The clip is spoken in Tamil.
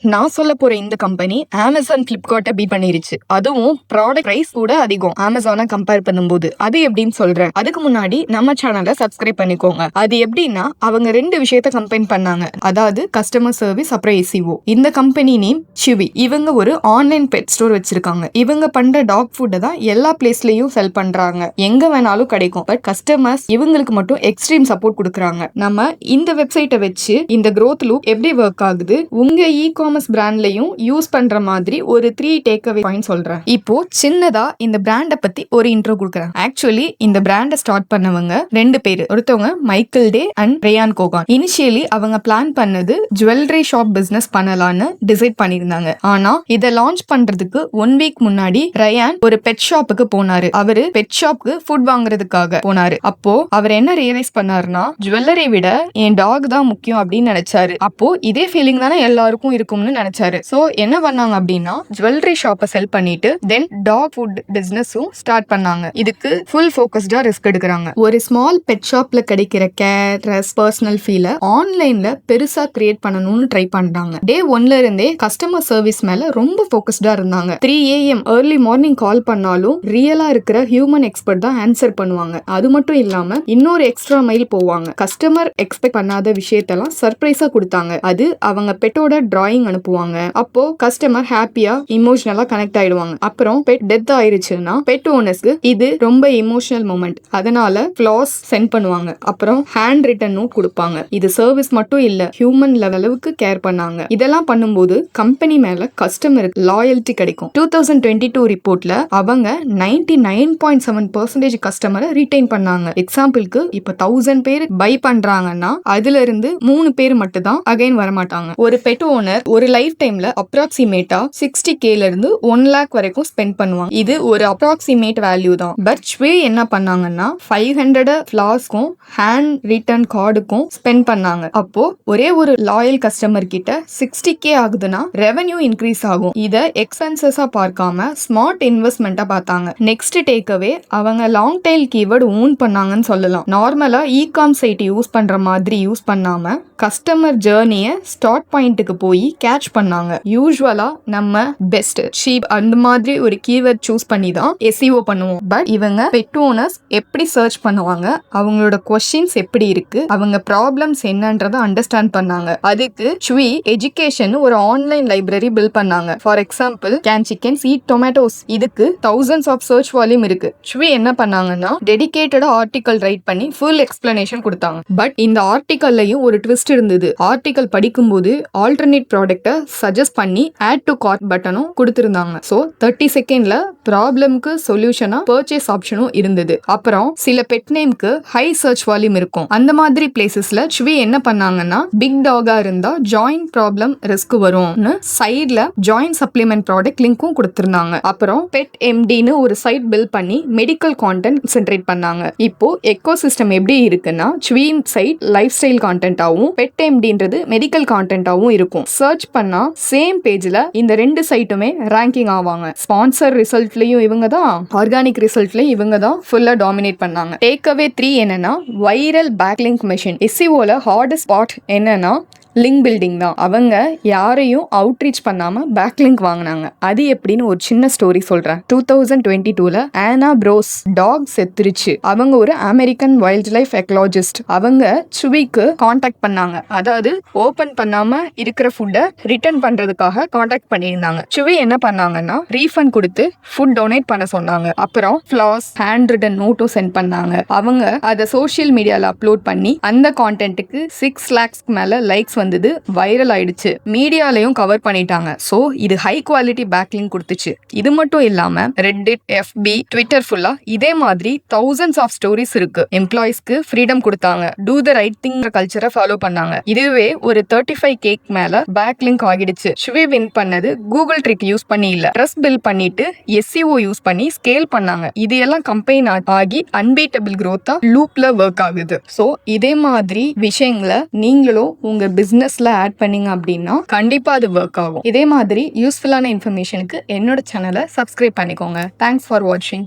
நான் சொல்ல போற இந்த கம்பெனி Amazon, Flipkartஐ பீட் பண்ணிருச்சு. அதுவும் ப்ராடக்ட் பிரைஸ் கூட அதிகம் Amazon கம்பேர் பண்ணும்போது. அது எப்படின்னு சொல்றேன். அதுக்கு முன்னாடி நம்ம சேனலை சப்ஸ்கிரைப் பண்ணிக்கோங்க. அது எப்படின்னா அவங்க ரெண்டு விஷயத்த கம்பைன் பண்ணாங்க. அதாவது கஸ்டமர் சர்வீஸ் அப்புறம் SEO. இந்த கம்பெனி நேம் Chewy. இவங்க ஒரு ஆன்லைன் பெட் ஸ்டோர் வச்சிருக்காங்க. இவங்க பண்ற டாக் ஃபுட்டை தான் எல்லா பிளேஸ்லயும் செல் பண்றாங்க. எங்க வேணாலும் கிடைக்கும். பட் கஸ்டமர்ஸ் இவங்களுக்கு மட்டும் எக்ஸ்ட்ரீம் சப்போர்ட் கொடுக்குறாங்க. நம்ம இந்த வெப்சைட்டை வச்சு இந்த growth loop எப்படி ஒர்க் ஆகுது, உங்க காமர்ஸ் பிராண்ட்லயும் யூஸ் பண்ற மாதிரி ஒரு 3 டேக் அவே பாயிண்ட் சொல்றேன். இப்போ சின்னதா இந்த பிராண்ட பத்தி ஒரு இன்ட்ரோ கொடுக்குறேன். ஆக்சுவலி இந்த பிராண்ட ஸ்டார்ட் பண்ணவங்க ரெண்டு பேரு. ஒருத்தவங்க Michael Day and Ryan Cohen. Initially அவங்க பிளான் பண்ணது ஜுவல்லரி ஷாப் பிசினஸ் பண்ணலான்னு டிசைட் பண்ணிருந்தாங்க. ஆனா இதை லான்ச் பண்றதுக்கு 1 வீக் முன்னாடி ரயான் ஒரு பெட் ஷாப்புக்கு போனாரு. அவரு பெட் ஷாப்க்கு ஃபுட் வாங்குறதுக்காக போனாரு. அப்போ அவர் என்ன ரியலைஸ் பண்ணாருன்னா, ஜுவல்லரி விட என் டாக் தான் முக்கியம் அப்படின்னு நினைச்சாரு. அப்போ இதே ஃபீலிங் தானே எல்லாருக்கும் இருக்கும்னு நினைச்சாரு. சோ என்ன பண்ணாங்க அப்படின்னா, ஜுவல்லரி ஷாப்பை செல் பண்ணிட்டு தென் டாக் ஃபுட் பிசினஸும் ஸ்டார்ட் பண்ணாங்க. இதுக்கு ஃபுல் ஃபோக்கஸ்டா ரிஸ்க் எடுக்கிறாங்க. ஒரு ஸ்மால் பெட் ஷாப்ல கிடைக்கிற கேர், ட்ரெஸ், பர்சனல் ஃபீலை ஆன்லைன்ல பெருசா கிரியேட் பண்ணணும்னு ட்ரை பண்றாங்க. டே 1ல இருந்தே கஸ்டமர் சர்வீஸ் மேல ரொம்ப ஃபோக்கஸ்டா இருந்தாங்க. 3 AM ஏர்லி மார்னிங் கால் பண்ணாலும் ரியலா இருக்கிற ஹியூமன் எக்ஸ்பர்ட் தான் ஆன்சர் பண்ணுவாங்க. அது மட்டும் இல்லாம இன்னொரு எக்ஸ்ட்ரா மைல் போவாங்க. கஸ்டமர் எக்ஸ்பெக்ட் பண்ணாத விஷயத்தெல்லாம் சர்ப்ரைஸா கொடுத்தாங்க. அது அவங்க பெட்டோட டிராயிங் அனுப்புவாங்க. அப்போ கஸ்டமர் ஹாப்பியா இமோஷனலா கனெக்ட் ஆயிடுவாங்க. அப்புறம் பெட் டெத் ஆயிருச்சுன்னா பெட் ஓனர்ஸ்க்கு இது ரொம்ப இமோஷனல் மொமெண்ட். அதனால ஃபிளாஸ் சென்ட் பண்ணுவாங்க. அப்புறம் ஹேண்ட் ரிட்டன் நோட் கொடுப்பாங்க. இது சர்வீஸ் மட்டும் இல்ல, ஹியூமன் லெவலுக்கு கேர் பண்ணாங்க. இதெல்லாம் பண்ணும்போது கம்பெனி மேல கஸ்டமருக்கு லாயல்டி கிடைக்கும். 2022 ரிப்போர்ட்ல அவங்க 99.7% கஸ்டமரை ரீடைன் பண்ணாங்க. எக்ஸாம்பிளுக்கு இப்ப 1000 பேர் பை பண்றாங்கன்னா அதுல இருந்து 3 பேர் மட்டும் தான் அகைன் வரமாட்டாங்க. ஒரு பெட் ஓனர் ஒரு லைஃப் டைம்ல அப்ராக்சிமேட்டா 60K இருந்து 1 lakh வரைக்கும் ஸ்பெண்ட் பண்ணுவாங்க. இது ஒரு அப்ராக்சிமேட் வேல்யூ தான். பட் Chewy என்ன பண்ணாங்கன்னா 500 ஃபிளாஸ்க்கும் ஹேண்ட் ரிட்டர்ன் கார்டுக்கும் ஸ்பெண்ட் பண்ணாங்க. அப்போ ஒரே ஒரு லாயல் கஸ்டமர் கிட்ட 60K ஆகுதுன்னா ரெவென்யூ இன்க்ரீஸ் ஆகும். இத எக்ஸ்பென்சஸா பார்க்காம ஸ்மார்ட் இன்வெஸ்ட்மெண்டா பார்த்தாங்க. நெக்ஸ்ட் டேக்அவே அவங்க லாங் டெயில் கீவேர்டு ஓன் பண்ணாங்கன்னு சொல்லலாம். நார்மலா காம் சைட் யூஸ் பண்ற மாதிரி யூஸ் பண்ணாம கஸ்டமர் ஜர்னியை ஸ்டார்ட் பாயிண்ட்டுக்கு போய் கேட்ச் பண்ணாங்க. யூசுவலா நம்ம பெஸ்ட், சீப் அந்த மாதிரி ஒரு கீவேர்ட் சூஸ் பண்ணி தான் SEO பண்ணுவோம். பட் இவங்க பெட் ஓனர்ஸ் எப்படி சர்ச் பண்ணுவாங்க, அவங்களோட கொஸ்டின்ஸ் எப்படி இருக்கு, அவங்க ப்ராப்ளம்ஸ் என்னன்றதை அண்டர்ஸ்டாண்ட் பண்ணாங்க. அதுக்கு Chewy எஜுகேஷன் ஒரு ஆன்லைன் லைப்ரரி பில்ட் பண்ணாங்க. For example, can chickens eat tomatoes, இதுக்கு thousands ஆஃப் சர்ச் வால்யூம் இருக்கு. Chewy என்ன பண்ணாங்கன்னா டெடிகேட்டடா ஆர்டிகல் ரைட் பண்ணி ஃபுல் எக்ஸ்பிளனேஷன் கொடுத்தாங்க. பட் இந்த ஆர்டிகல்லையும் ஒரு ட்விஸ்ட் இருந்தது. ஆர்டிகல் படிக்கும்போது ஆல்டர்னேட் ப்ராடக்ட்டை சஜஸ்ட் பண்ணி ஆட் டு கார்ட் பட்டனும் கொடுத்திருந்தாங்க. சோ 30 செகண்ட்ல ப்ராப்ளம்க்கு சொல்யூஷனா பர்ச்சேஸ் ஆப்ஷனும் இருந்தது. அப்புறம் சில பெட் நேம்க்கு ஹை சர்ச் வால்யூம் இருக்கும். அந்த மாதிரி பிளேசஸ்ல Chewy என்ன பண்ணாங்கன்னா, பிக் டாகா இருந்தா ஜாயிண்ட் ப்ராப்ளம் ரிஸ்க் வரும்னு சைட்ல ஜாயிண்ட் சப்ளிமெண்ட் ப்ராடக்ட் லிங்க்கும் கொடுத்திருந்தாங்க. அப்புறம் பெட் MDன்னு ஒரு சைட் பில்ட் பண்ணி மெடிக்கல் கான்டென்ட் சென்ட்ரேட் பண்ணாங்க. இப்போ எக்கோ சிஸ்டம் எப்படி இருக்குன்னா, Chewy சைட் லைஃப் ஸ்டைல் கான்டென்ட்டாவும் பெட் MDன்றது மெடிக்கல் கான்டென்ட்டாவும் இருக்கும். சர்ச் பண்ணா சேம் பேஜ்ல இந்த ரெண்டு சைட்டுமே ரேங்கிங் ஆவாங்க. ஸ்பான்சர் ரிசல்ட்லயும் இவங்க தான், ஆர்கானிக் ரிசல்ட்லயும் இவங்க தான் ஃபுல்லா டாமினேட் பண்ணாங்க. டேக் அவே 3 என்னன்னா, வைரல் பேக்லிங்க் மெஷின். SEOல ஹார்டஸ்ட் பார்ட் என்னன்னா லிங்க் பில்டிங் தான். அவங்க யாரையும் அவுட்ரீச் பண்ணாம பேக்லிங்க் வாங்கினாங்க. அது எப்படின்னு ஒரு சின்ன ஸ்டோரி சொல்றேன். 2022ல ஆனா ப்ரோஸ் டாக் செத்துருச்சு. அவங்க ஒரு அமெரிக்கன் வைல்ட் லைஃப் எக்கலாஜிஸ்ட். அவங்க Chewyக்கு கான்டாக்ட் பண்ணாங்க. அதாவது ஓபன் பண்ணாம இருக்கிற ஃபுட்டை ரிட்டர்ன் பண்றதுக்காக கான்டாக்ட் பண்ணியிருந்தாங்க. Chewy என்ன பண்ணாங்கன்னா ரீஃபண்ட் கொடுத்து ஃபுட் டொனேட் பண்ண சொன்னாங்க. அப்புறம் ஃபிளாஸ், ஹேண்ட் ரிட்டன் நோட்டும் சென்ட் பண்ணாங்க. அவங்க அதை சோஷியல் மீடியால அப்லோட் பண்ணி அந்த கான்டென்ட்டுக்கு 6 lakhs மேல லைக்ஸ் வந்தது, வைரல் ஆயிடுச்சு. மீடியாலையும் கவர் பண்ணிட்டாங்க. சோ இது ஹை குவாலிட்டி பேக்லிங்க் கொடுத்துச்சு. இது மட்டும் இல்லாம ரெடிட், FB, ட்விட்டர் ஃபுல்லா இதே மாதிரி thousands ஆஃப் ஸ்டோரிஸ் இருக்கு. எம்ப்ளாயிஸ்க்கு ஃப்ரீடம் கொடுத்தாங்க. டூ த ரைட் திங் கல்ச்சரை ஃபாலோ பண்ணாங்க. இதுவே ஒரு 35K மேல பேக்லிங்க் ஆகிடுச்சு. Chewy வின் பண்ணது கூகுள் ட்ரிக் யூஸ் பண்ணி இல்ல, ட்ரஸ்ட் பில்ட் பண்ணிட்டு SEO யூஸ் பண்ணி ஸ்கேல் பண்ணாங்க. இது எல்லாம் கம்பெனி ஆகி அன்பீட்டபிள் growth லூப்ல ஒர்க் ஆகுது. சோ இதே மாதிரி விஷயங்களை நீங்களும் உங்க பிசினஸ்ல ஆட் பண்ணீங்க அப்படின்னா கண்டிப்பா அது ஒர்க் ஆகும். இதே மாதிரி யூஸ்ஃபுல்லான இன்ஃபர்மேஷனுக்கு என்னோட சேனலை சப்ஸ்கிரைப் பண்ணிக்கோங்க. தேங்க்ஸ் ஃபார் வாட்சிங்.